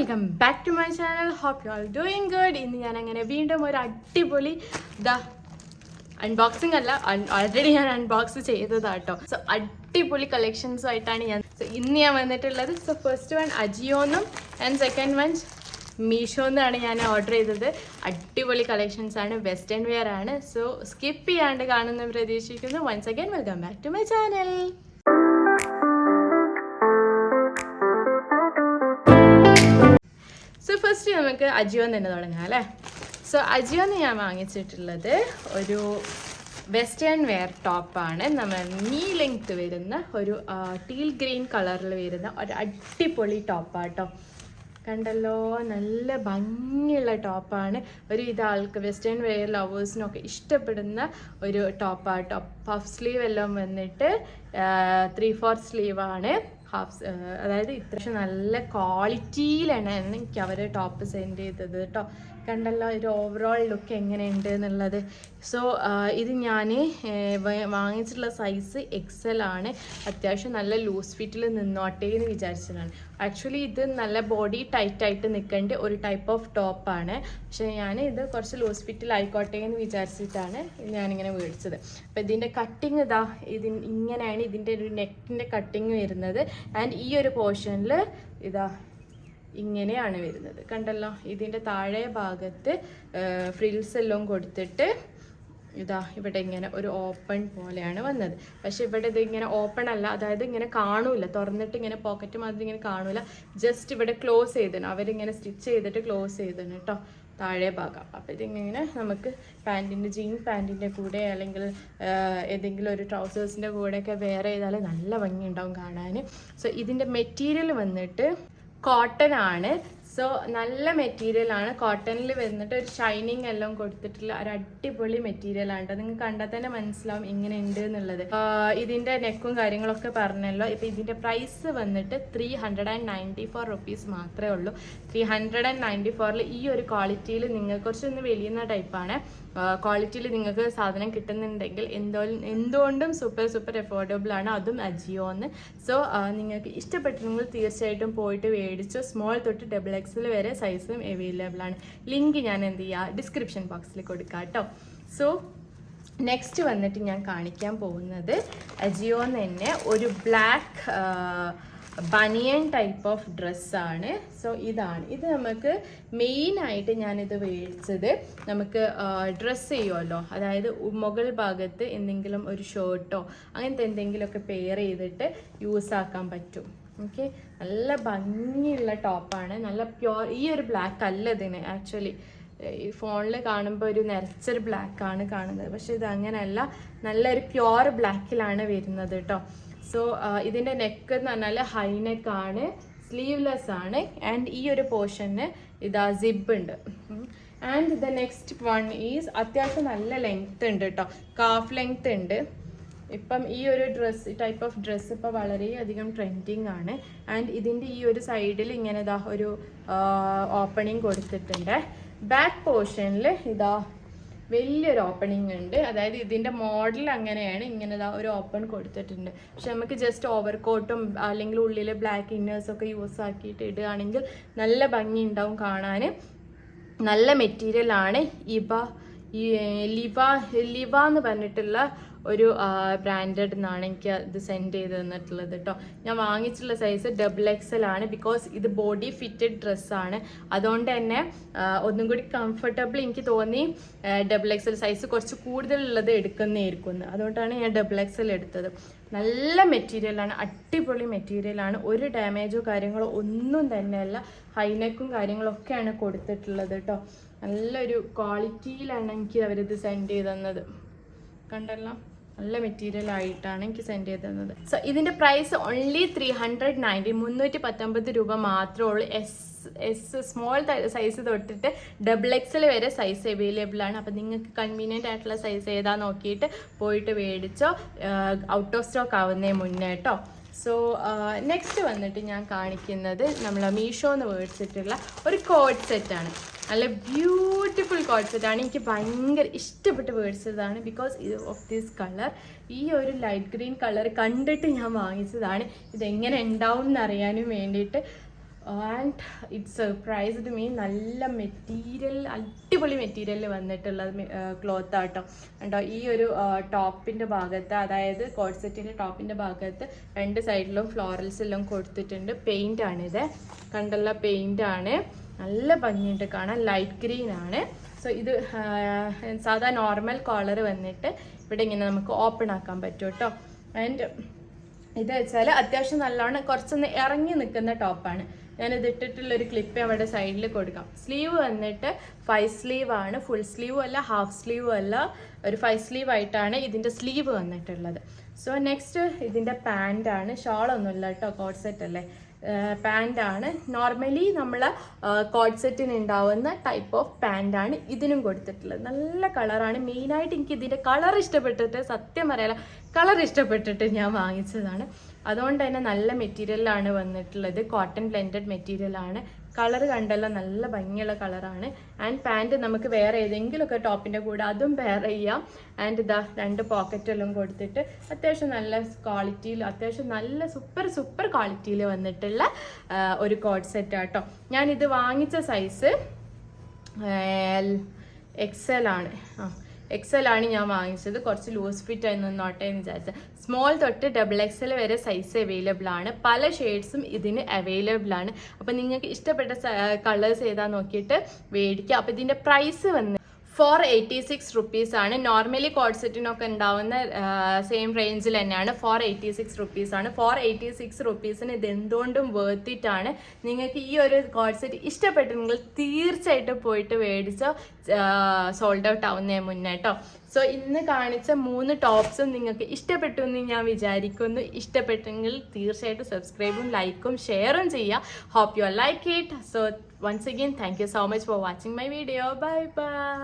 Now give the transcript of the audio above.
Welcome back to my channel. Hope you all doing good. ഇന്ന് ഞാൻ അങ്ങനെ വീണ്ടും ഒരു അടിപൊളി അൺബോക്സിംഗ് അല്ല, ഓൾറെഡി ഞാൻ അൺബോക്സ് ചെയ്തതാട്ടോ. സോ അടിപൊളി കളക്ഷൻസും ആയിട്ടാണ് ഇന്ന് ഞാൻ വന്നിട്ടുള്ളത്. സോ ഫസ്റ്റ് വൺ അജിയോന്നും ആൻഡ് സെക്കൻഡ് വൺ മീഷോന്നാണ് ഞാൻ ഓർഡർ ചെയ്തത്. അടിപൊളി കളക്ഷൻസ് ആണ്, വെസ്റ്റേൺ വെയർ ആണ്. സോ സ്കിപ്പ് ചെയ്യാണ്ട് കാണുന്ന പ്രതീക്ഷിക്കുന്നു. Once again welcome back to my channel. So first നമുക്ക് അജിയോന്ന് തന്നെ തുടങ്ങാം അല്ലേ. സോ അജിയോന്ന് ഞാൻ വാങ്ങിച്ചിട്ടുള്ളത് ഒരു വെസ്റ്റേൺ വെയർ ടോപ്പാണ്. നമ്മൾ നീ ലെങ്ത് വരുന്ന ഒരു ടീൽ ഗ്രീൻ കളറിൽ വരുന്ന ഒരു അടിപൊളി ടോപ്പാട്ടോ. കണ്ടല്ലോ, നല്ല ഭംഗിയുള്ള ടോപ്പാണ്. ഒരു ആൾക്ക് വെസ്റ്റേൺ വെയർ ലവേഴ്സിനൊക്കെ ഇഷ്ടപ്പെടുന്ന ഒരു ടോപ്പാട്ടോ. പഫ് സ്ലീവ് എല്ലാം വന്നിട്ട് 3/4 സ്ലീവാണ്. അതായത് ഇത്രയും നല്ല ക്വാളിറ്റിയിലാണ് എനിക്ക് അവർ ടോപ്പ് സെൻഡ് ചെയ്തത് കേട്ടോ. കണ്ടല്ലോ ഒരു ഓവറോൾ ലുക്ക് എങ്ങനെയുണ്ട് എന്നുള്ളത്. സോ ഇത് ഞാൻ വാങ്ങിച്ചിട്ടുള്ള സൈസ് XL ആണ്. അത്യാവശ്യം നല്ല ലൂസ് ഫിറ്റിൽ നിന്നോട്ടേ എന്ന് വിചാരിച്ചതാണ്. ആക്ച്വലി ഇത് നല്ല ബോഡി ടൈറ്റായിട്ട് നിൽക്കേണ്ട ഒരു ടൈപ്പ് ഓഫ് ടോപ്പാണ്. പക്ഷേ ഞാൻ ഇത് കുറച്ച് ലൂസ് ഫിറ്റിൽ ആയിക്കോട്ടെ എന്ന് വിചാരിച്ചിട്ടാണ് ഞാനിങ്ങനെ മേടിച്ചത്. അപ്പോൾ ഇതിൻ്റെ കട്ടിങ് ഇങ്ങനെയാണ് ഇതിൻ്റെ ഒരു നെക്കിൻ്റെ കട്ടിങ് വരുന്നത്. ആൻഡ് ഈ ഒരു പോർഷനിൽ ഇങ്ങനെയാണ് വരുന്നത്. കണ്ടല്ലോ, ഇതിൻ്റെ താഴെ ഭാഗത്ത് ഫ്രിൽസ് എല്ലാം കൊടുത്തിട്ട് ഇവിടെ ഇങ്ങനെ ഒരു ഓപ്പൺ പോലെയാണ് വന്നത്. പക്ഷെ ഇവിടെ ഇത് ഇങ്ങനെ ഓപ്പൺ അല്ല, അതായത് ഇങ്ങനെ കാണൂല, തുറന്നിട്ട് ഇങ്ങനെ പോക്കറ്റ് മാതിരി ഇങ്ങനെ കാണൂല. ജസ്റ്റ് ഇവിടെ ക്ലോസ് ചെയ്തിന്, അവരിങ്ങനെ സ്റ്റിച്ച് ചെയ്തിട്ട് ക്ലോസ് ചെയ്തിന് കേട്ടോ താഴെ ഭാഗം. അപ്പോൾ ഇതിങ്ങനെ നമുക്ക് ജീൻ പാൻറ്റിൻ്റെ കൂടെ അല്ലെങ്കിൽ ഏതെങ്കിലും ഒരു ട്രൗസേഴ്സിൻ്റെ കൂടെയൊക്കെ വെയർ ചെയ്താൽ നല്ല ഭംഗി ഉണ്ടാവും കാണാൻ. സോ ഇതിൻ്റെ മെറ്റീരിയൽ വന്നിട്ട് കോട്ടൺ ആണ്. സോ നല്ല മെറ്റീരിയൽ ആണ്. കോട്ടണിൽ വന്നിട്ട് ഒരു ഷൈനിങ് എല്ലാം കൊടുത്തിട്ടുള്ള ഒരു അടിപൊളി മെറ്റീരിയൽ ആണ്. നിങ്ങൾക്ക് കണ്ടാൽ തന്നെ മനസ്സിലാവും ഇങ്ങനെ ഉണ്ട് എന്നുള്ളത്. ഇതിൻ്റെ നെക്കും കാര്യങ്ങളൊക്കെ പറഞ്ഞല്ലോ. ഇപ്പം ഇതിൻ്റെ പ്രൈസ് വന്നിട്ട് 394 റുപ്പീസ് മാത്രമേ ഉള്ളൂ. 394 ഈ ഒരു ക്വാളിറ്റിയിൽ നിങ്ങൾക്ക് കുറച്ചൊന്ന് വലിയുന്ന ടൈപ്പാണ്. ക്വാളിറ്റിയിൽ നിങ്ങൾക്ക് സാധനം കിട്ടുന്നുണ്ടെങ്കിൽ എന്തുകൊണ്ടും സൂപ്പർ അഫോർഡബിൾ ആണ്, അതും അജിയോന്ന്. സോ നിങ്ങൾക്ക് ഇഷ്ടപ്പെട്ടിട്ടുണ്ടെങ്കിൽ തീർച്ചയായിട്ടും പോയിട്ട് മേടിച്ചോ. സ്മോൾ തൊട്ട് XXL വരെ സൈസും അവൈലബിൾ ആണ്. ലിങ്ക് ഞാൻ എന്ത് ചെയ്യുക ഡിസ്ക്രിപ്ഷൻ ബോക്സിൽ കൊടുക്കാം കേട്ടോ. സോ നെക്സ്റ്റ് വന്നിട്ട് ഞാൻ കാണിക്കാൻ പോകുന്നത് അജിയോന്ന് തന്നെ ഒരു ബ്ലാക്ക് ബനിയൻ ടൈപ്പ് ഓഫ് ഡ്രസ്സാണ്. സോ ഇത് നമുക്ക് മെയിനായിട്ട് ഞാനിത് മേടിച്ചത് നമുക്ക് ഡ്രസ്സ് ചെയ്യുമല്ലോ, അതായത് മുകൾ ഭാഗത്ത് എന്തെങ്കിലും ഒരു ഷർട്ടോ അങ്ങനത്തെ എന്തെങ്കിലുമൊക്കെ പെയർ ചെയ്തിട്ട് യൂസ് ആക്കാൻ പറ്റും. ഓക്കെ, നല്ല ഭംഗിയുള്ള ടോപ്പാണ്. നല്ല പ്യോർ, ഈ ഒരു ബ്ലാക്ക് അല്ല ഇതിന് ആക്ച്വലി. ഈ ഫോണിൽ കാണുമ്പോൾ ഒരു നിറച്ചൊരു ബ്ലാക്കാണ് കാണുന്നത്, പക്ഷെ ഇത് അങ്ങനെയല്ല, നല്ലൊരു പ്യോർ ബ്ലാക്കിലാണ് വരുന്നത് കേട്ടോ. സോ ഇതിൻ്റെ നെക്ക് എന്ന് പറഞ്ഞാൽ ഹൈ നെക്കാണ്, സ്ലീവ്ലെസ് ആണ്. ആൻഡ് ഈ ഒരു പോർഷന് സിബ് ഉണ്ട്. And the next one is അത്യാവശ്യം നല്ല ലെങ്ത് ഉണ്ട് കേട്ടോ, കാഫ് ലെങ്ത് ഉണ്ട്. ഇപ്പം ഈ ഒരു ടൈപ്പ് ഓഫ് ഡ്രസ്സ് ഇപ്പോൾ വളരെയധികം ട്രെൻഡിങ് ആണ്. ആൻഡ് ഇതിൻ്റെ ഈ ഒരു സൈഡിൽ ഇങ്ങനെ ഒരു ഓപ്പണിങ് കൊടുത്തിട്ടുണ്ട്. ബാക്ക് പോർഷനിൽ വലിയൊരു ഓപ്പണിംഗ് ഉണ്ട്. അതായത് ഇതിൻ്റെ മോഡൽ അങ്ങനെയാണ്, ഇങ്ങനെ ഒരു ഓപ്പൺ കൊടുത്തിട്ടുണ്ട്. പക്ഷെ നമുക്ക് ജസ്റ്റ് ഓവർകോട്ടും അല്ലെങ്കിൽ ഉള്ളിൽ ബ്ലാക്ക് ഇന്നേഴ്സൊക്കെ യൂസ് ആക്കിയിട്ട് ഇടുകയാണെങ്കിൽ നല്ല ഭംഗി ഉണ്ടാവും കാണാൻ. നല്ല മെറ്റീരിയലാണ്. ലിവ എന്ന് പറഞ്ഞിട്ടുള്ള ഒരു ബ്രാൻഡഡ് എന്നാണ് എനിക്ക് ഇത് സെൻഡ് ചെയ്ത് തന്നിട്ടുള്ളത് കേട്ടോ. ഞാൻ വാങ്ങിച്ചിട്ടുള്ള സൈസ് XXL ആണ്. ബിക്കോസ് ഇത് ബോഡി ഫിറ്റഡ് ഡ്രസ്സാണ്, അതുകൊണ്ട് തന്നെ ഒന്നും കൂടി കംഫർട്ടബിൾ എനിക്ക് തോന്നി XXL സൈസ് കുറച്ച് കൂടുതലുള്ളത് എടുക്കുന്നതായിരിക്കും. അതുകൊണ്ടാണ് ഞാൻ XXL എടുത്തത്. നല്ല മെറ്റീരിയലാണ്, അടിപൊളി മെറ്റീരിയലാണ്. ഒരു ഡാമേജോ കാര്യങ്ങളോ ഒന്നും തന്നെയല്ല. ഹൈനെക്കും കാര്യങ്ങളൊക്കെയാണ് കൊടുത്തിട്ടുള്ളത് കേട്ടോ. നല്ലൊരു ക്വാളിറ്റിയിലാണ് എനിക്ക് അവരിത് സെൻഡ് ചെയ്ത് തന്നത്. കണ്ടല്ലോ, നല്ല മെറ്റീരിയൽ ആയിട്ടാണ് എനിക്ക് സെൻഡ് ചെയ്ത് തന്നത്. സോ ഇതിൻ്റെ പ്രൈസ് ഓൺലി 319 രൂപ മാത്രമേ ഉള്ളൂ. എസ് സ്മോൾ സൈസ് തൊട്ടിട്ട് XXL വരെ സൈസ് അവൈലബിൾ ആണ്. അപ്പം നിങ്ങൾക്ക് കൺവീനിയൻ്റ് ആയിട്ടുള്ള സൈസ് ഏതാ നോക്കിയിട്ട് പോയിട്ട് മേടിച്ചോ, ഔട്ട് ഓഫ് സ്റ്റോക്ക് ആവുന്നേ മുന്നേ കേട്ടോ. സോ നെക്സ്റ്റ് വന്നിട്ട് ഞാൻ കാണിക്കുന്നത് നമ്മൾ മീഷോന്ന് മേടിച്ചിട്ടുള്ള ഒരു കോഡ് സെറ്റാണ്. നല്ല ബ്യൂട്ടിഫുൾ കോഡ് സെറ്റാണ്. എനിക്ക് ഭയങ്കര ഇഷ്ടപ്പെട്ട് മേടിച്ചതാണ്. ബിക്കോസ് ഓഫ് ദിസ് കളർ, ഈ ഒരു ലൈറ്റ് ഗ്രീൻ കളർ കണ്ടിട്ട് ഞാൻ വാങ്ങിച്ചതാണ്. ഇതെങ്ങനെ ഉണ്ടാവും എന്നറിയാനും വേണ്ടിയിട്ട് ആൻഡ് ഇറ്റ് സർപ്രൈസ്ഡ് മീ. നല്ല മെറ്റീരിയൽ, അടിപൊളി മെറ്റീരിയൽ വന്നിട്ടുള്ള ക്ലോത്ത് ആട്ടോ. കണ്ടോ ഈ ഒരു ടോപ്പിൻ്റെ ഭാഗത്ത്, അതായത് കോഡ് സെറ്റിൻ്റെ ടോപ്പിൻ്റെ ഭാഗത്ത് 2 സൈഡിലും ഫ്ലോറൽസ് എല്ലാം കൊടുത്തിട്ടുണ്ട്. പെയിൻ്റ് ആണിത്, കണ്ടുള്ള പെയിൻ്റ് ആണ്. നല്ല ഭംഗിയുണ്ട് കാണാൻ, ലൈറ്റ് ഗ്രീൻ ആണ്. സോ ഇത് സാധാ നോർമൽ കോളർ വന്നിട്ട് ഇവിടെ ഇങ്ങനെ നമുക്ക് ഓപ്പൺ ആക്കാൻ പറ്റും കേട്ടോ. ആൻഡ് ഇത് വെച്ചാൽ അത്യാവശ്യം നല്ലോണം കുറച്ചൊന്ന് ഇറങ്ങി നിൽക്കുന്ന ടോപ്പാണ്. ഞാനിത് ഇട്ടിട്ടുള്ളൊരു ക്ലിപ്പ് അവിടെ സൈഡിൽ കൊടുക്കാം. സ്ലീവ് വന്നിട്ട് 5 സ്ലീവ് ആണ്, ഫുൾ സ്ലീവും അല്ല ഹാഫ് സ്ലീവും അല്ല, ഒരു 5 സ്ലീവ് ആയിട്ടാണ് ഇതിൻ്റെ സ്ലീവ് വന്നിട്ടുള്ളത്. സോ നെക്സ്റ്റ് ഇതിൻ്റെ പാൻറ്റാണ്. ഷോളൊന്നുമില്ല കേട്ടോ, കോഡ് സെറ്റ് അല്ലേ, പാൻറ്റാണ്. നോർമലി നമ്മൾ കോഡ് സെറ്റിന് ഉണ്ടാവുന്ന ടൈപ്പ് ഓഫ് പാൻറ്റാണ് ഇതിനും കൊടുത്തിട്ടുള്ളത്. നല്ല കളറാണ്. മെയിനായിട്ട് എനിക്ക് ഇതിൻ്റെ കളർ ഇഷ്ടപ്പെട്ടിട്ട്, സത്യം പറയാല കളർ ഇഷ്ടപ്പെട്ടിട്ട് ഞാൻ വാങ്ങിച്ചതാണ്. അതുകൊണ്ട് തന്നെ നല്ല മെറ്റീരിയലാണ് വന്നിട്ടുള്ളത്, കോട്ടൺ ബ്ലെൻഡഡ് മെറ്റീരിയലാണ്. കളർ കണ്ടല്ലോ, നല്ല ഭംഗിയുള്ള കളറാണ്. ആൻഡ് പാൻറ്റ് നമുക്ക് വേറെ ഏതെങ്കിലുമൊക്കെ ടോപ്പിൻ്റെ കൂടെ അതും പെയർ ചെയ്യാം. ആൻഡ് ഇതാ 2 പോക്കറ്റെല്ലാം കൊടുത്തിട്ട് അത്യാവശ്യം നല്ല ക്വാളിറ്റിയിൽ, അത്യാവശ്യം നല്ല സൂപ്പർ ക്വാളിറ്റിയിൽ വന്നിട്ടുള്ള ഒരു കോഡ് സെറ്റ് ആട്ടോ. ഞാനിത് വാങ്ങിച്ച സൈസ് XL ആണ്. XL ആണ് ഞാൻ വാങ്ങിച്ചത്. കുറച്ച് ലൂസ് ഫിറ്റ് ആയി നിന്നോട്ടെ എന്ന് വിചാരിച്ചത്. സ്മോൾ തൊട്ട് XXL വരെ സൈസ് അവൈലബിൾ ആണ്. പല ഷെയ്ഡ്സും ഇതിന് അവൈലബിൾ ആണ്. അപ്പോൾ നിങ്ങൾക്ക് ഇഷ്ടപ്പെട്ട കളേഴ്സ് ഏതാ നോക്കിയിട്ട് മേടിക്കുക. അപ്പോൾ ഇതിൻ്റെ പ്രൈസ് വന്ന് 486 റുപ്പീസാണ്. നോർമലി കോഡ് സെറ്റിനൊക്കെ ഉണ്ടാവുന്ന സെയിം റേഞ്ചിൽ തന്നെയാണ്. 486 റുപ്പീസാണ്. 486 റുപ്പീസിന് ഇത് എന്തുകൊണ്ടും വേർത്തിട്ടാണ്. നിങ്ങൾക്ക് ഈ ഒരു കോഡ് സെറ്റ് ഇഷ്ടപ്പെട്ടെങ്കിൽ തീർച്ചയായിട്ടും പോയിട്ട് മേടിച്ചോ, സോൾഡ് ഔട്ട് ആവുന്നതിന് മുന്നേ കേട്ടോ. സോ ഇന്ന് കാണിച്ച 3 ടോപ്സും നിങ്ങൾക്ക് ഇഷ്ടപ്പെട്ടു എന്ന് ഞാൻ വിചാരിക്കുന്നു. ഇഷ്ടപ്പെട്ടെങ്കിൽ തീർച്ചയായിട്ടും സബ്സ്ക്രൈബും ലൈക്കും ഷെയറും ചെയ്യുക. Hope you like it. So once again, thank you so much for watching my video. Bye bye.